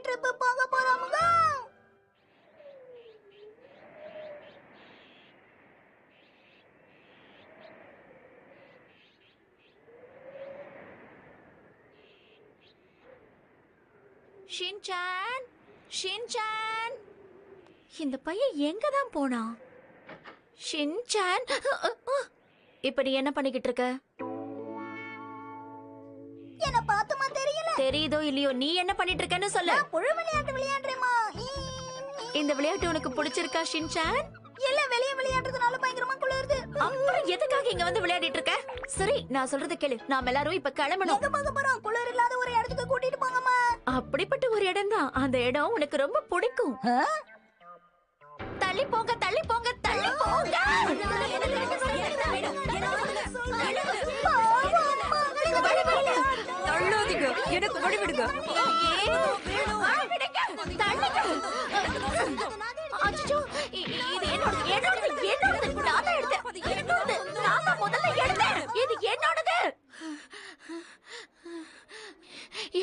Trip போக போறோம்ங்க. Shinchan, Shinchan, இந்த பையன் எங்க தான் போனா? ஷின்சான், இப்ப நீ என்ன பண்ணிக்கிட்டு இருக்க? என்ன பாத்துமா தெரியல? தெரியுதோ இல்லையோ, நீ என்ன பண்ணிட்டு இருக்கன்னு சொல்லு. புழு விளையாட்டு விளையாடுறேமா. இந்த விளையாட்டு உனக்கு பிடிச்சிருக்கா ஷின்சான்? இல்ல, வெளிய விளையாடுறதுனால பயங்கரமா குளிருது. அப்புறம் எதுக்காக இங்க வந்து விளையாடிட்டு இருக்க? சரி, நான் சொல்றத கேளு. நாம எல்லாரும் இப்ப கிளம்பணும். எங்க போக போறோம்? குளிர் இல்லாத ஒரு இடத்துக்கு கூட்டிட்டு போங்கம்மா. அப்படிப்பட்ட ஒரு இடம் தான். அந்த இடம் உனக்கு ரொம்ப பிடிக்கும். தள்ளி போங்க, தள்ளி போங்க, தள்ளி போங்க. தள்ளாதீங்க, எனக்கு வழி விடுங்க. அச்சோ, இது என்னோடது, என்னோடது, என்னோடது. நான் தான் எடுத்தேன். என்னோடது. நான் தான் முதல்ல எடுத்தேன். இது என்னோடது.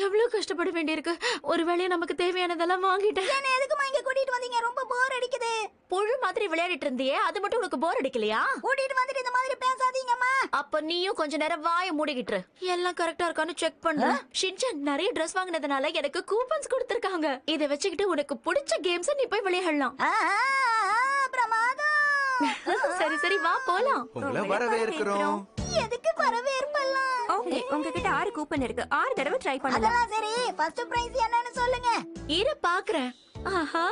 எவ்வளவு கஷ்டப்பட வேண்டியிருக்கு. ஒருவேளை நமக்கு தேவையானதெல்லாம் வாங்கிட்டேன். என்ன எதுக்குமா இங்க கூட்டிட்டு வந்தீங்க? ரொம்ப போர் அடிக்குது. புழு மாதிரி விளையாடிட்டு இருந்தியே, அது மட்டும் உனக்கு போர் அடிக்கலையா? கூட்டிட்டு வந்துட்டு இந்த மாதிரி பேசாதீங்கம்மா. அப்ப நீயும் கொஞ்ச நேரம் வாயை மூடிக்கிட்டு எல்லாம் கரெக்டா இருக்கான்னு செக் பண்ணு. ஷின்சான், நிறைய Dress வாங்குனதுனால எனக்கு கூப்பன்ஸ் கொடுத்திருக்காங்க. இதை வச்சுக்கிட்டு உனக்கு பிடிச்ச கேம்ஸ் நீ போய் விளையாடலாம். பிரமாதம். சரி சரி, வா போலாம். உங்களை வரவேற்கிறோம். எதுக்கு வரவேற்பெல்லாம்? ஓகே, உங்ககிட்ட 6 கூப்பன் இருக்கு. 6 தடவை ட்ரை பண்ணலாம். அதெல்லாம் சரி, ஃபர்ஸ்ட் பிரைஸ் என்னன்னு சொல்லுங்க. இரு பாக்குறேன். ஆஹா,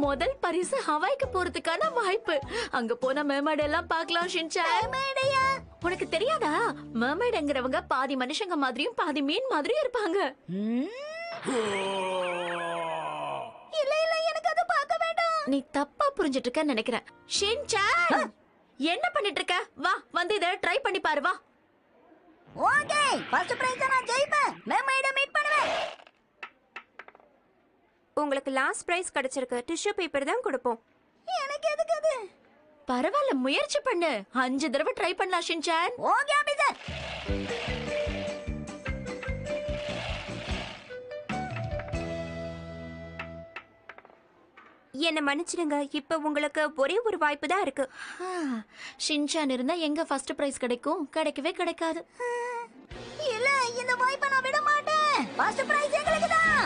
முதல் பரிசு ஹவாய்க்கு போறதுக்கான வாய்ப்பு. அங்க போன மெர்மைட் எல்லாம் பார்க்கலாம் ஷின்சான். மேடையா? உனக்கு தெரியாதா? மெர்மைட்ங்கிறவங்க பாதி மனுஷங்க மாதிரியும் பாதி மீன் மாதிரியும் இருப்பாங்க. இல்ல இல்ல, எனக்கு அது பார்க்க வேண்டாம். நீ தப்பா புரிஞ்சிட்டு இருக்கன்னு நினைக்கிறேன். ஷின்சான், என்ன பண்ணிட்டு இருக்க? வா, வந்து இத ட்ரை பண்ணி பாரு, வா. ஓகே, ஃபர்ஸ்ட் பிரைஸ் நான் ஜெயிப்பேன். மேடையை மீட் பண்ணுவேன். உங்களுக்கு லாஸ்ட் பிரைஸ் கிடைச்சிருக்கு. டிஷ்யூ பேப்பர் தான் கொடுப்போம். எனக்கு எதுக்கு அது? பரவாயில்ல, முயற்சி பண்ணு. 5 தடவை ட்ரை பண்ணலாம் ஷின்சான். Okay officer. என்ன மன்னிச்சிடுங்க, இப்ப உங்களுக்கு ஒரே ஒரு வாய்ப்பு தான் இருக்கு. ஷின்சான் இருந்தா எங்க ஃபர்ஸ்ட் பிரைஸ் கிடைக்கும்? கிடைக்கவே கிடைக்காது. இல்ல, இந்த வாய்ப்பை நான் விட மாட்டேன். ஃபர்ஸ்ட் பிரைஸ் எங்களுக்கு தான்.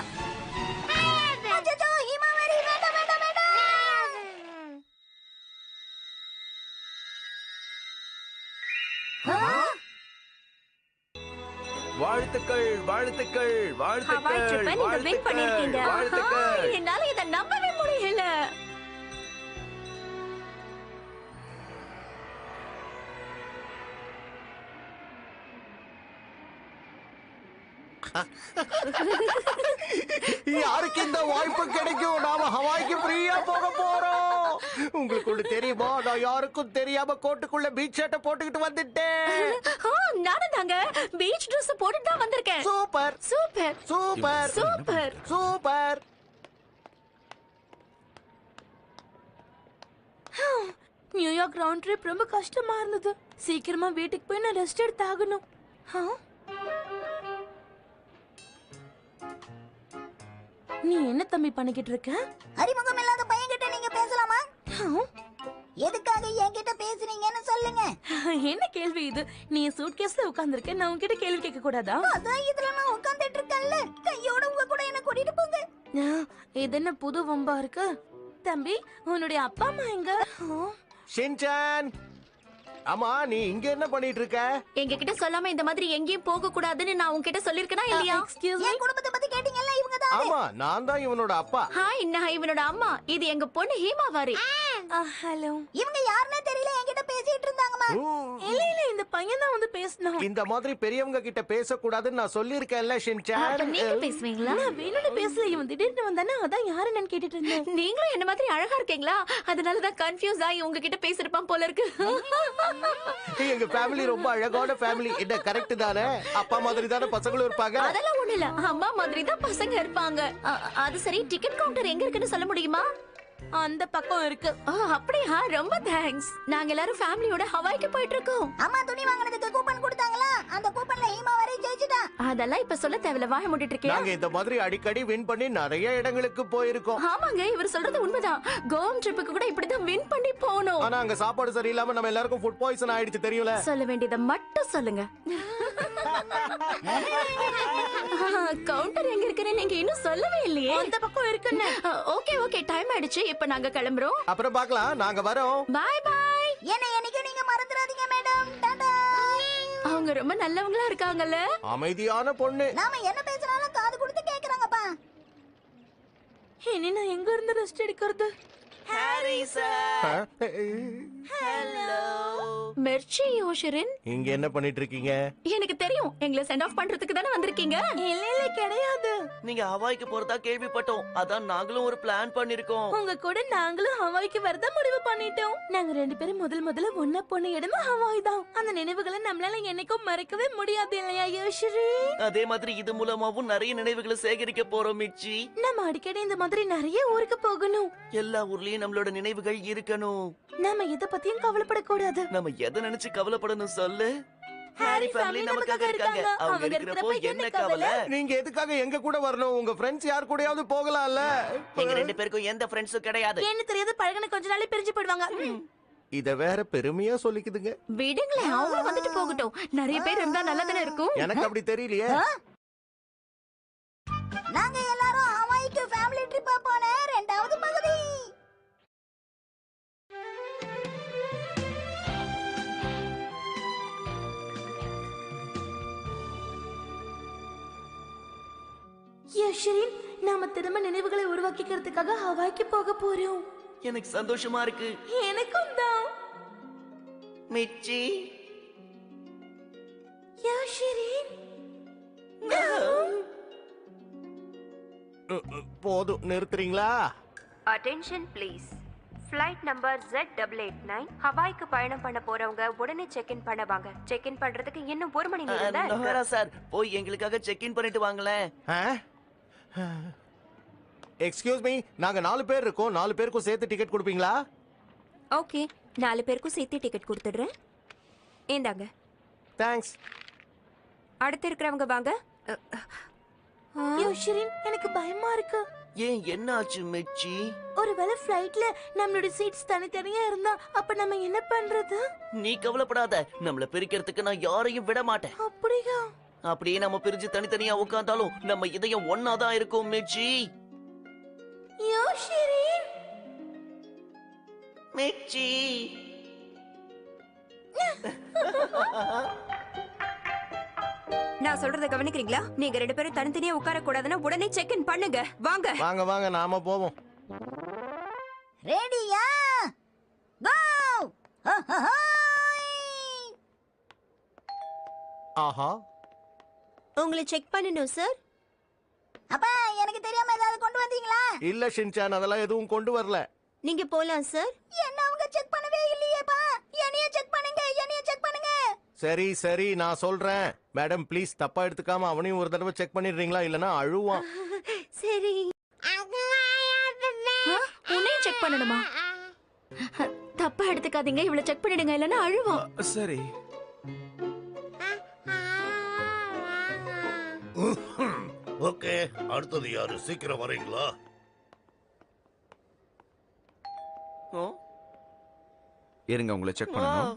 அச்சச்சோ, ஹிமாவரி, வேண்டாம் வேண்டாம் வேண்டாம். வாழ்த்துக்கள், வாழ்த்துக்கள், ஹவாய் ட்ரிப்பை நீங்க win பண்ணிருக்கீங்க. வாழ்த்துக்கள். என்னால இத நம்பவே முடியல. யாருக்கு இந்த வாய்ப்பு கிடைக்கும்? நாம ஹவாய்க்கு ஃப்ரீயா போக போறோம். உங்களுக்கு ஒண்ணு தெரியுமா? நான் யாருக்கும் தெரியாம கோட்டுக்குள்ள பீச் ஷர்ட்டை போட்டுக்கிட்டு வந்துட்டேன். நானும் தாங்க பீச் Dress போட்டுட்டு தான் வந்திருக்கேன். Super super super super super. New York round trip ரொம்ப கஷ்டமா இருந்தது. சீக்கிரமா வீட்டுக்கு போய் நான் ரெஸ்ட் எடுத்து ஆகணும். நீ என்ன தம்பி பண்ணிக்கிட்டு இருக்க? அறிமுகம் இல்லாத பையன்கிட்ட நீங்க பேசலாமா? எதுக்காக என்கிட்ட பேசுறீங்கன்னு சொல்லுங்க. என்ன கேள்வி இது? நீ சூட்கேஸ்ல உட்கார்ந்திருக்க, நான் உன்கிட்ட கேள்வி கேட்க கூடாதா? அதான் இதுல நான் உட்கார்ந்துட்டு இருக்கேன்ல. கையோட உங்க கூட என்ன கூட்டிட்டு போங்க. இது என்ன புது வம்பா இருக்கு? தம்பி, உன்னுடைய அப்பா அம்மா எங்க? ஷின்சான், ஆமா நீ இங்க என்ன பண்ணிட்டு இருக்க? எங்க கிட்ட சொல்லாம இந்த மாதிரி எங்கேயும் போக கூடாதுன்னு நான் உன்கிட்ட சொல்லிருக்கனா இல்லையா? Excuse me. என் குடும்பத்தை பத்தி கேட்டீங்கல்ல, இவங்க தான். ஆமா, நான் தான் இவனோட அப்பா. ஹாய், நான் இவனோட அம்மா. இது எங்க பொண்ணு ஹீமாவாரி. ஹலோ. இவங்க யாருன்னே தெரியல, என்கிட்ட பேசிட்டு இருந்தாங்கம்மா. இல்ல இல்ல, இந்த பையன் தான் வந்து பேசணும். இந்த மாதிரி பெரியவங்க கிட்ட பேசக்கூடாதுன்னு நான் சொல்லியிருக்கேன்ல ஷின்சான். நீங்க பேசுவீங்களா? நான் வேணும்னு பேசல, இவன் திடீர்னு வந்தானே, அதான் யாரு நான் கேட்டுட்டு இருந்தேன். நீங்களும் என்ன மாதிரி அழகா இருக்கீங்களா? அதனாலதான் கன்ஃபியூஸ் ஆகி உங்ககிட்ட பேசிருப்பான் போல இருக்கு. எங்க ஃபேமிலி ரொம்ப அழகான ஃபேமிலி. என்ன கரெக்ட் தானே? அப்பா மாதிரி தானே பசங்களும் இருப்பாங்க. அதெல்லாம் ஒண்ணு இல்ல, அம்மா மாதிரி தான் பசங்க இருப்பாங்க. அது சரி, டிக்கெட் கவுண்டர் எங்க இருக்குன்னு சொல்ல முடியுமா? அந்த பக்கம் இருக்கு. ஓ அப்படியா, ரொம்ப தேங்க்ஸ். நாங்க எல்லாரும் ஃபேமிலியோட ஹவாய்க்கு போயிட்டு இருக்கோம். அம்மா துணி வாங்குனதுக்கு கூப்பன் கொடுத்தாங்களா? அந்த கூப்பன்ல ஹீமா வரை ஜெயிச்சிட்டா. அதெல்லாம் இப்ப சொல்ல தேவையில்ல, வாய மூடிட்டு இருக்கேன். நாங்க இந்த மாதிரி அடிக்கடி வின் பண்ணி நிறைய இடங்களுக்கு போயிருக்கோம். ஆமாங்க, இவர் சொல்றது உண்மைதான். கோவா ட்ரிப்புக்கு கூட இப்படிதான் வின் பண்ணி போனோம். ஆனா அங்க சாப்பாடு சரியில்லாம நம்ம எல்லாருக்கும் ஃபுட் பாய்சன் ஆயிடுச்சு தெரியும்ல. சொல்ல வேண்டியதை மட்டும் சொல்லுங்க. கவுண்டர் எங்க இருக்குன்னு நீங்க இன்னும் சொல்லவே இல்லையே. அந்த பக்கம் இருக்குன்னு. ஓகே ஓகே, டைம் ஆயிடுச்சு. இப்ப நாங்க கிளம்புறோம். அப்புறம் பார்க்கலாம், நாங்க வரோம். Bye bye. என்ன என்னைக்கும் நீங்க மறந்துடாதீங்க மேடம். டாடா. அவங்க ரொம்ப நல்லவங்களா இருக்காங்கல்ல. அமைதியான பொண்ணு. நாம என்ன பேசினாலும் காது கொடுத்து கேக்குறாங்கப்பா. இனி நான் எங்க இருந்து ரெஸ்ட் எடுக்கிறது? Harry sir. ஹலோ. மெர்ச்சி யோஷரின், இங்க என்ன பண்ணிட்டு இருக்கீங்க? எனக்கு தெரியும், எங்களை சென்ட் ஆஃப் பண்றதுக்கு தானே வந்திருக்கீங்க. இல்ல இல்ல கிடையாது. நீங்க ஹவாய்க்கு போறதா கேள்விப்பட்டோம். அதான் நாங்களும் ஒரு பிளான் பண்ணிருக்கோம். உங்க கூட நாங்களும் ஹவாய்க்கு வரதா முடிவு பண்ணிட்டோம். நாங்க 2 பேரும் முதல்ல ஒன்னா போன இடமா ஹவாய் தான். அந்த நினைவுகளை நம்மளால என்னைக்கும் மறக்கவே முடியாது இல்லையா யோஷரி? அதே மாதிரி இது மூலமாவும் நிறைய நினைவுகளை சேகரிக்க போறோம் மிச்சி. நம்ம அடிக்கடி இந்த மாதிரி நிறைய ஊருக்கு போகணும். எல்லா ஊர்லயும் நம்மளோட நினைவுகள் இருக்கணும். நாம எத பத்தியும் கவலைப்படக்கூடாது. நம்ம எதை நினைச்சு கவலைப்படணும் சொல்லு? ஹாரி ஃபேமிலி நமக்காக இருக்காங்க. அவங்க இருக்கிறப்போ என்ன கவலை? நீங்க எதுக்காக எங்க கூட வரணும்? உங்க ஃப்ரெண்ட்ஸ் யார் கூடயாவது போகலாம்ல. எங்க 2 பேருக்கும் எந்த ஃப்ரெண்ட்ஸும் கிடையாது. என்ன தெரியாது, பழகின கொஞ்ச நாளே பிரிஞ்சு போயிடுவாங்க. இத வேற பெருமையா சொல்லிக்குதுங்க. விடுங்களேன், அவங்க வந்துட்டு போகட்டும். நிறைய பேர் இருந்தா நல்லா தானே இருக்கும். எனக்கு அப்படி தெரியலையே. நாங்க எல்லாரும் ஹவாய்க்கு ஃபேமிலி ட்ரிப்பா போன 2வது பகுதி. யோஷரின், நாம திரும்ப நினைவுகளை உருவாக்கிக்கிறதுக்காக ஹவாய்க்கு போக போறோம். எனக்கு சந்தோஷமா இருக்கு. எனக்கும் தான். மிச்சி. யோஷரின், போதும், நிறுத்துறீங்களா? Attention please. Flight number Z889 ஹவாய்க்கு பயணம் பண்ண போறவங்க உடனே செக் இன் பண்ணுவாங்க. செக் இன் பண்றதுக்கு இன்னும் 1 மணி நேரம் தான் இருக்கு. நோரா சார், போய் எங்களுக்காக செக் இன் பண்ணிட்டு வாங்களேன். எக்ஸ்கியூஸ் மீ, நாங்க 4 பேர் இருக்கோம். 4 பேருக்கும் சேர்த்து டிக்கெட் கொடுப்பீங்களா? ஓகே, 4 பேருக்கும் சேர்த்து டிக்கெட் கொடுத்துடுறேன். இந்தாங்க. தேங்க்ஸ். அடுத்து இருக்கிறவங்க வாங்க. யோஷரின், எனக்கு பயமா இருக்கு. ஏன், என்ன ஆச்சு மிச்சி? ஒருவேளை ஃப்ளைட்ல நம்மளோட சீட்ஸ் தனித்தனியா இருந்தா அப்ப நம்ம என்ன பண்றது? நீ கவலைப்படாத, நம்மள பிரிக்கிறதுக்கு நான் யாரையும் விட மாட்டேன். அப்படியா? அப்படியே நம்ம பிரிஞ்சு தனித்தனியா உட்கார்ந்தாலும் நம்ம இதயம் ஒன்னாதான் இருக்கும் மிச்சி. யோஷரின், மிச்சி. நான் சொல்றத கவனிக்கிறீங்களா? நீங்க 2 பேரும் தனித்தனியா உட்கார கூடாதுன்னா உடனே செக் இன் பண்ணுங்க. வாங்க வாங்க வாங்க, நாம போவோம். ரெடியா? கோ! ஆஹா, உங்களை செக் பண்ணணும் சார். அப்பா, எனக்கு தெரியாம ஏதாவது கொண்டு வந்தீங்களா? இல்ல ஷின்சான், அதெல்லாம் எதுவும் கொண்டு வரல. நீங்க போலாம் சார். என்ன அவங்க செக் பண்ணவே இல்லையேப்பா. என்னைய செக் பண்ணுங்க, என்னைய செக் பண்ணுங்க. சரி சரி, நான் சொல்றேன். மேடம் ப்ளீஸ், தப்பா எடுத்துக்காம அவனையும் ஒரு தடவை செக் பண்ணிடுறீங்களா? இல்லனா அழுவான். சரி. உன்னையும் செக் பண்ணணுமா? தப்பா எடுத்துக்காதீங்க, இவ்வளவு செக் பண்ணிடுங்க, இல்லன்னா அழுவோம். சரி. ஓகே, அடுத்தது யாரு? சீக்கிரம் வரீங்களா? இருங்க, உங்களை செக் பண்ணணும்.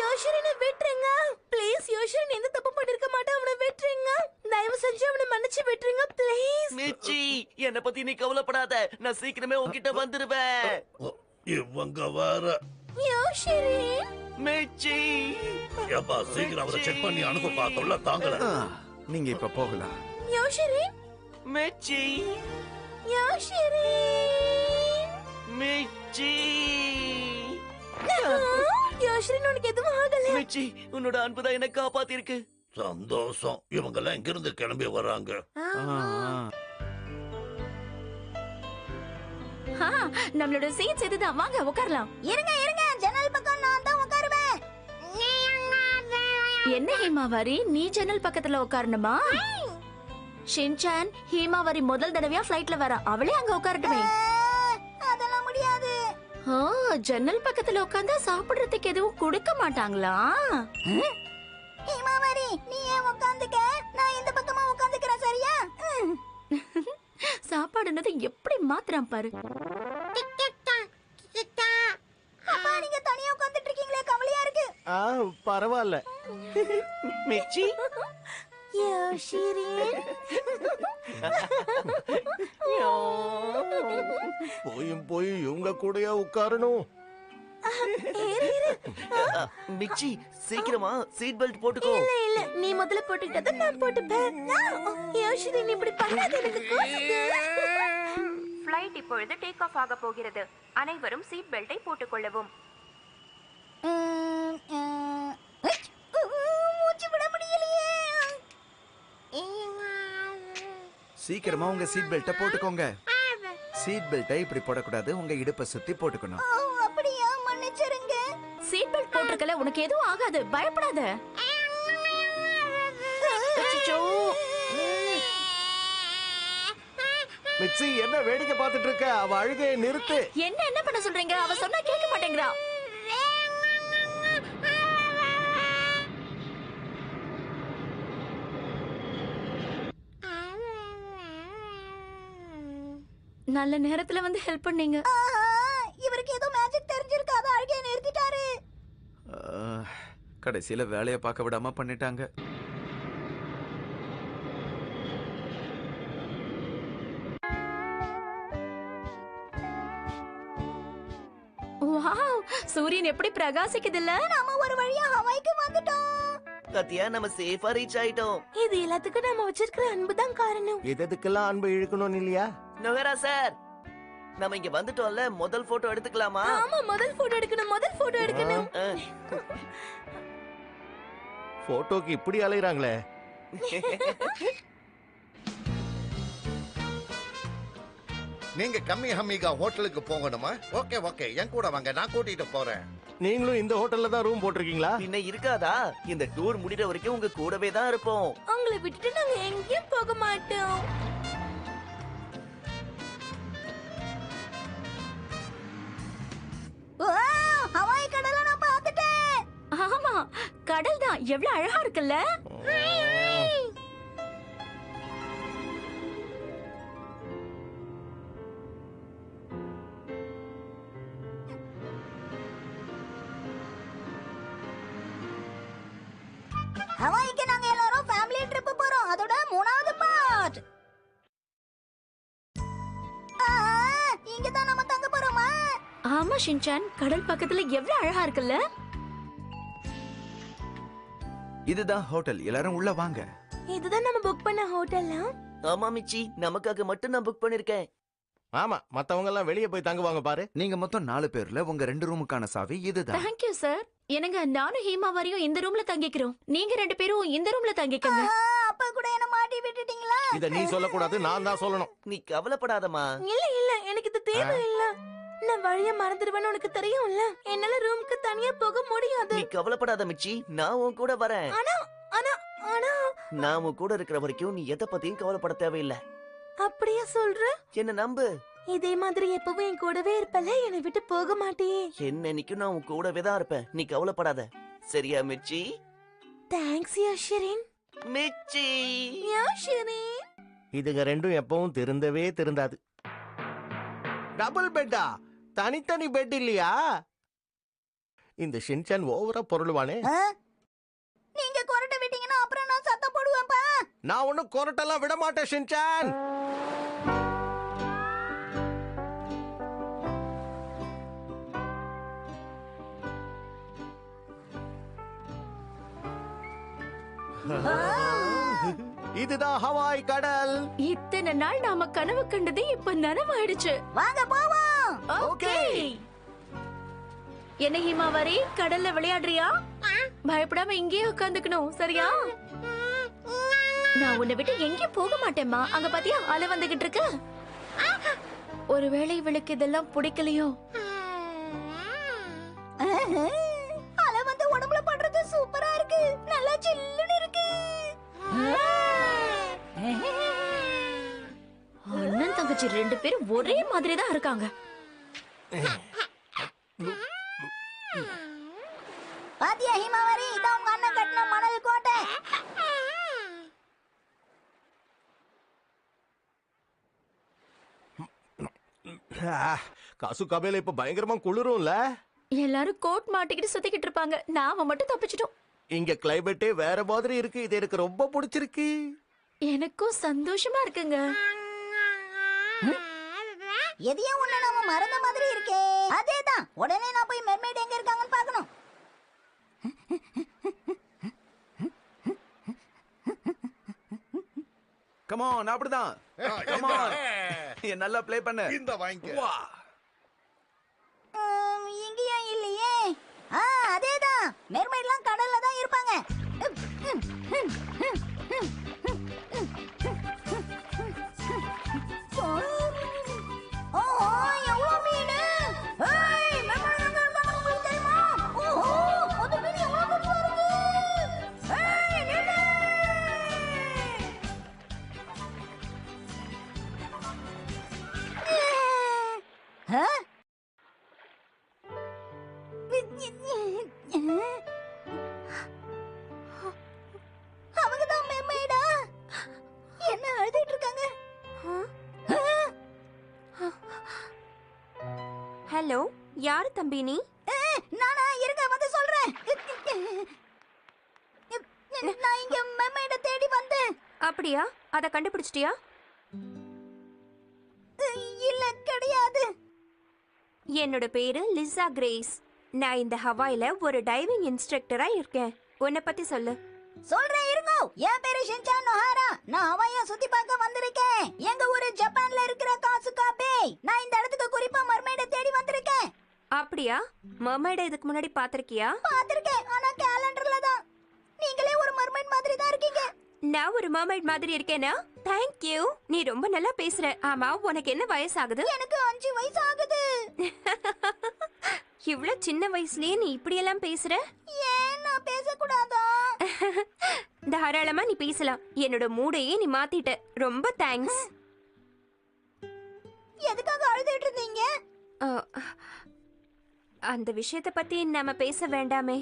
யோஷரினை விட்டுருங்க ப்ளீஸ். யோஷரின் எந்த தப்பு பண்ணிருக்க மாட்டான். அவனை விட்டுருங்க, தயவு செஞ்சு அவனை மன்னிச்சு விட்டுருங்க ப்ளீஸ். மிச்சி, என்ன பத்தி நீ கவலைப்படாத. நான் சீக்கிரமே உன்கிட்ட வந்துருவேன். இவங்க வேற. யோஷரின், மிச்சி. ஏப்பா, சீக்கிரம் அவரை செக் பண்ணி அனுப்பப்பா. தொல்லை தாங்கல. நீங்க இப்ப போகலாம். யோஷரின், மிச்சி. யோஷரின், மிச்சி. யோஷரின், உனக்கு எதுவும் ஆகல? மிச்சி, உன்னோட அன்புதான் என்ன காப்பாத்திருக்கு. சந்தோஷம். இவங்க எல்லாம் இங்கிருந்து கிளம்பி வராங்க. நம்மளோட சீட்ஸ் இதுதான், வாங்க உட்காரலாம். இருங்க இருங்க, ஜன்னல் பக்கம் நான் தான் உட்காருவேன். என்ன ஹீமாவாரி, நீ ஜன்னல் பக்கத்துல உட்காரணுமா? ஷின்சான், ஹீமாவாரி முதல் தடவையா ஃப்ளைட்ல வரா, அவளே அங்க உட்காரட்டுமே. ஓ, ஜன்னல் பக்கத்துல உட்கார்ந்தா சாப்பிடுறதுக்கு எதுவும் கொடுக்க மாட்டாங்களா? ஹீமாவரி நீ ஏன் உட்காந்துக்க? நான் இந்த பக்கமா உட்காந்துக்கிறேன் சரியா? சாப்பாடுனது எப்படி மாத்துறான் பாரு. அப்பா நீங்க தனியா உட்கார்ந்துட்டு இருக்கீங்களே கவலையா இருக்கு. பரவாயில்ல. மிச்சி யோஷிரின் போய் இவங்க கூடயா உட்காரணும்? மிச்சி சீக்கிரமா சீட் பெல்ட் போட்டுக்கோ. இல்ல நீ முதல்ல போட்டுக்கிட்டத நான் போட்டுப்பேன். யோஷிரின் இப்படி பண்ணாத, எனக்கு கோசுது. ஃப்ளைட் இப்பொழுது டேக் ஆஃப் ஆக போகிறது. அனைவரும் சீட் பெல்ட்டை போட்டுக்கொள்ளவும். மூச்சு விட முடியலையே. சீக்கிரமா உங்க சீட் பெல்ட்டை போட்டுக்கோங்க. சீட் பெல்ட்டை இப்படி போடக்கூடாது, உங்க இடுப்பை சுத்தி போட்டுக்கணும். அப்படியா? மன்னிச்சிருங்க. சீட் பெல்ட் போட்டிருக்கல, உனக்கு எதுவும் ஆகாது, பயப்படாத. அச்சச்சோ. மிச்சி என்ன வேடிக்கை பார்த்துட்டு இருக்க? அவ அழுகையை நிறுத்து. என்ன பண்ண சொல்றீங்க? அவ சொன்னா கேட்க மாட்டேங்கிறா. நல்ல நேரத்துல வந்து ஹெல்ப் பண்ணீங்க. இவருக்கு ஏதோ மேஜிக் தெரிஞ்சிருக்கு, அத அழுகையை நிறுத்திட்டாரு. கடைசியில வேலையை பார்க்க விடாம பண்ணிட்டாங்க. வாவ், சூரியன் எப்படி பிரகாசிக்குதுல்ல. நாம ஒரு வழியா ஹவாய்க்கு வந்துட்டோம். கத்தியா நம்ம சேஃபா ரீச் ஆயிட்டோம். இது எல்லாத்துக்கும் நம்ம வச்சிருக்கிற அன்பு தான் காரணம். எதுக்கெல்லாம் அன்பு இழுக்கணும் இல்லையா? நொகரா சார், நம்ம இங்க வந்துட்டோம்ல, முதல் போட்டோ எடுத்துக்கலாமா? ஆமா, முதல் போட்டோ எடுக்கணும். போட்டோக்கு இப்படி அலையறாங்களே. நீங்க கம்மி ஹம்மிகா ஹோட்டலுக்கு போகணுமா? ஓகே என் கூட வாங்க, நான் கூட்டிட்டு போறேன். நீங்களும் இந்த ஹோட்டல்ல தான் ரூம் போட்டிருக்கீங்களா? பின்ன இருக்காதா? இந்த டூர் முடிற வரைக்கும் உங்க கூடவே தான் இருப்போம். உங்களை விட்டுட்டு நாங்க எங்கேயும் போக மாட்டோம். ஹவாய் கடலை நான் பார்த்துட்டேன். ஆமா, கடல் தான் எவ்வளவு அழகா இருக்குல்ல. ஹவாய்க்கு நாங்க எல்லாரும் ஃபேமிலி ட்ரிப் போறோம். அதோட 3வது பார்ட். இங்க தான் நம்ம தங்க போறோமா? ஆமா ஷின்சான், கடல் பக்கத்துல எவ்வளவு அழகா இருக்குல்ல. இதுதான் ஹோட்டல், எல்லாரும் உள்ள வாங்க. இதுதான் நம்ம புக் பண்ண ஹோட்டலா? ஆமா மிச்சி, நமக்காக மட்டும் நான் புக் பண்ணிருக்கேன். ஆமா, மத்தவங்க எல்லாம் வெளியே போய் தங்குவாங்க பாரு. நீங்க மொத்தம் 4 பேர்ல உங்க 2 ரூமுக்கான சாவி இதுதான். Thank you sir. என்னங்க, நானும் ஹீமா வரையும் இந்த ரூம்ல தங்கிக்கிறோம். நீங்க 2 பேரும் இந்த ரூம்ல தங்கிக்கங்க. அப்பா கூட என்ன மாட்டி விட்டுட்டீங்களா? இத நீ சொல்லக்கூடாது, நான் தான் சொல்லணும். நீ கவலைப்படாதம்மா. இல்ல எனக்கு இது தேவையில்ல. நான் வழிய மறந்துடுவேன்னு உனக்கு தெரியும்ல. என்னால ரூமுக்கு தனியா போக முடியாது. நீ கவலைப்படாத மிச்சி, நான் உன் கூட வரேன். ஆனா நான் உன் கூட இருக்கிற வரைக்கும் நீ எதை பத்தியும் கவலைப்பட தேவையில்லை. அப்படியே சொல்ற? என்ன நம்பு. இதே மாதிரி எப்பவும் என் கூடவே இருப்பல, என்னை விட்டு போக மாட்டியே. என்னைக்கும் நான் உன் கூடவே தான் இருப்பேன். நீ கவலைப்படாத, சரியா மிச்சி? தேங்க்ஸ் யோஷிரின். மிச்சி யோஷிரின், இதுங்க ரெண்டும் எப்பவும் திருந்தவே திருந்தாது. டபுள் பெட்டா? தனித்தனி பெட் இல்லையா? இந்த ஷின்சான் ஓவரா பொருளுவானே. நீங்க கொரட்டை விட்டீங்கன்னா அப்புறம் நான் சத்தம் போடுவேன்ப்பா. நான் ஒன்னும் கொரட்டெல்லாம் விட மாட்டேன் ஷின்சான். இதுதான் ஹவாய் கடல். இத்தனை நாள் நாம கனவு கண்டது இப்ப நனவாயிடுச்சு. வாங்க போவோம். ஓகே. என்ன ஹீமாவரி, கடல்ல விளையாடுறியா? பயப்படாம இங்கேயே உட்காந்துக்கணும், சரியா? நான் உன்னை விட்டு எங்கேயும் போக மாட்டேம்மா. அங்க பாத்தியா அலை வந்துகிட்டு இருக்கு. ஒருவேளை இவளுக்கு இதெல்லாம் பிடிக்கலையோ? அலை வந்து உடம்புல படுறது சூப்பரா இருக்கு. நல்லா சில்லுன்னு இருக்கு. அண்ணன் தங்கச்சி 2 பேரும் ஒரே மாதிரி தான் இருக்காங்க. பாத்தியா ஹிமாவரி, இதான் உங்க அண்ணன் கட்டின மணல் கோட்டை. காசு கபேல இப்ப பயங்கரமா குளிரும்ல. எல்லாரும் கோட் மாட்டிக்கிட்டு சுத்திக்கிட்டு இருப்பாங்க, நாம மட்டும் தப்பிச்சிட்டோம். இங்க கிளைமேட்டே வேற மாதிரி இருக்கு. இது எனக்கு ரொம்ப பிடிச்சிருக்கு. எனக்கும் சந்தோஷமா இருக்குங்க. எதையோ ஒண்ணு நாம மறந்த மாதிரி இருக்கே. அதேதான், உடனே நான் போய் மெர்மைட் எங்க இருக்காங்கன்னு பார்க்கணும். கம் ஆன், அப்படிதான். கம் ஆன், நல்லா ப்ளே பண்ணு. இந்த வாங்கிக்க. இங்கேயும் இல்லையே. அதேதான், மெர்மைட்லாம் கடல்ல தான் இருப்பாங்க. எவ்வளவு மீன்! ஏய், மெர்மைட் எங்க இருக்காங்கன்னு உங்களுக்கு தெரியுமா? அந்த மீன் எவ்வளவு பெருசா இருக்கு! ஏய், நில்லு! அவங்கதான் மெர்மைடா? என்ன அழுதுட்டு இருக்காங்க? ஹலோ, யாரு தம்பி நீ? நானா இருங்க, வந்து சொல்றேன். நான் இங்க மெர்மைட தேடி வந்தேன். அப்படியா? அத கண்டுபிடிச்சிட்டியா? இல்ல, கிடையாது. என்னோட பேரு லிசா கிரேஸ். நான் இந்த ஹவாயில ஒரு டைவிங் இன்ஸ்ட்ரக்டரா இருக்கேன். உன்னை பத்தி சொல்லு. சொல்றேன் இருங்கோ. என் பேரு ஷின்சான் நொஹாரா. நான் ஹவாயை சுத்தி பார்க்க வந்திருக்கேன். எங்க ஊரு ஜப்பான்ல இருக்கிற காசுகா பே. நான் இந்த இடத்துக்கு குறிப்பா மர்மைட தேடி வந்திருக்கேன். அப்படியா? மர்மைட இதுக்கு முன்னாடி பாத்திருக்கியா? பாத்திருக்கேன், ஆனா கேலண்டர்ல தான். நீங்களே ஒரு மர்மைட் மாதிரி தான் இருக்கீங்க. நான் ஒரு மர்மைட் மாதிரி இருக்கேனா? Thank you. நீ ரொம்ப நல்லா பேசுற. ஆமா, உனக்கு என்ன வயசாகுது? எனக்கு 5 வயசு ஆகுது. இவ்ளோ சின்ன வயசுலயே நீ இப்படி எல்லாம் பேசுற? ஏன் நான் பேசக்கூடாதா? தாராளமா நீ பேசலாம். என்னோட மூடையே நீ மாத்திட்ட. ரொம்ப தேங்க்ஸ். எதுக்காக அழுதுட்டு இருந்தீங்க? அந்த விஷயத்த பத்தி நாம பேச வேண்டாமே.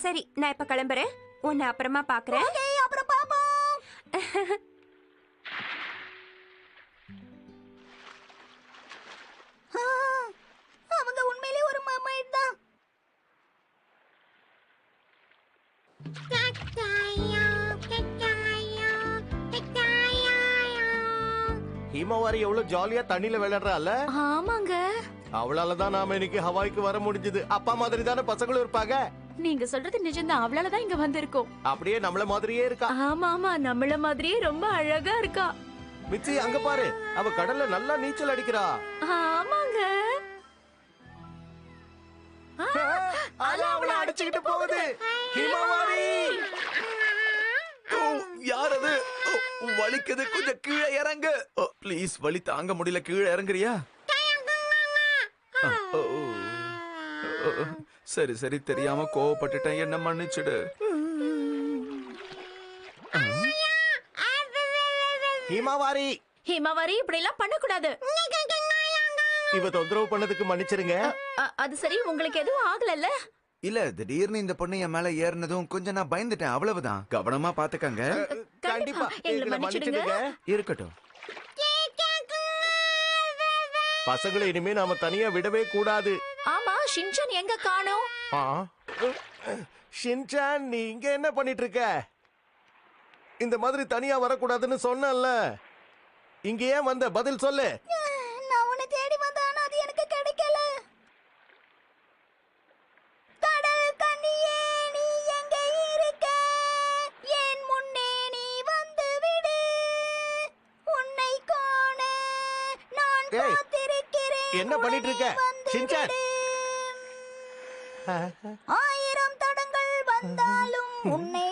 சரி, நான் இப்ப கிளம்புறேன். உன்னை அப்புறமா பாக்குறேன். ஓகே, அப்புறம் பாப்போம். அவங்க உண்மையிலே ஒரு மர்மைட் தான். ஹிமவாரி எவ்வளவு ஜாலியா தண்ணியில விளையாடுறாள். ஆமாங்க, அவளாலதான் நாம இன்னைக்கு ஹவாய்க்கு வர முடிஞ்சது. அப்பா மாதிரி தானே பசங்களும் இருப்பாங்க. நீங்க சொல்றது நிஜம்தான். அவளாலதான் இங்க வந்திருக்கோம். அப்படியே நம்மள மாதிரியே இருக்கா. ஆமா ஆமா, நம்மள மாதிரியே ரொம்ப அழகா இருக்கா. மிச்சி, அங்க பாரு, அவ கடல்ல நல்லா நீச்சல் அடிக்கிறா. ஆமாங்க. அல அவள அடிச்சிட்டு போகுது. ஹிமவாரி, யார் அது? வலிக்குது, கொஞ்சம் கீழே இறங்கு. ப்ளீஸ், வலி தாங்க முடியல, கீழே இறங்குறியா? சரி சரி, தெரியாம கோவப்பட்டுட்டேன், என்ன மன்னிச்சிடு. ஹிமவாரி, ஹிமவாரி, இப்படி எல்லாம் பண்ணக்கூடாது. இவ தொந்தரவு பண்ணதுக்கு மன்னிச்சிருங்க. அது சரி, உங்களுக்கு எதுவும் ஆகலல்ல? இல்ல, திடீர்னு இந்த பொண்ணு என் மேல ஏறினதும் கொஞ்சம் நான் பயந்துட்டேன், அவ்வளவுதான். கவனமா பாத்துக்கங்க. கண்டிப்பா எங்களை மன்னிச்சிடுங்க. இருக்கட்டும். பசங்களை இனிமே நாம தனியா விடவே கூடாது. ஆமா, ஷின்சான் எங்க காணோம்? ஷின்சான், நீ இங்க என்ன பண்ணிட்டு இருக்க? இந்த மாதிரி தனியா வரக்கூடாதுன்னு சொன்னல. இங்க ஏன் வந்த? பதில் சொல்லு. நான் உன்னை தேடி வந்தேன், ஆனா அது எனக்கு கிடைக்கல. கடல் கண்ணியே, நீ எங்க இருக்க? என் முன்னே நீ வந்து விடு. உன்னை காண நான் காத்திருக்கிறேன். என்ன பண்ணிட்டு இருக்க ஷின்சான்? 1000 தடங்கள் வந்தாலும் உன்னை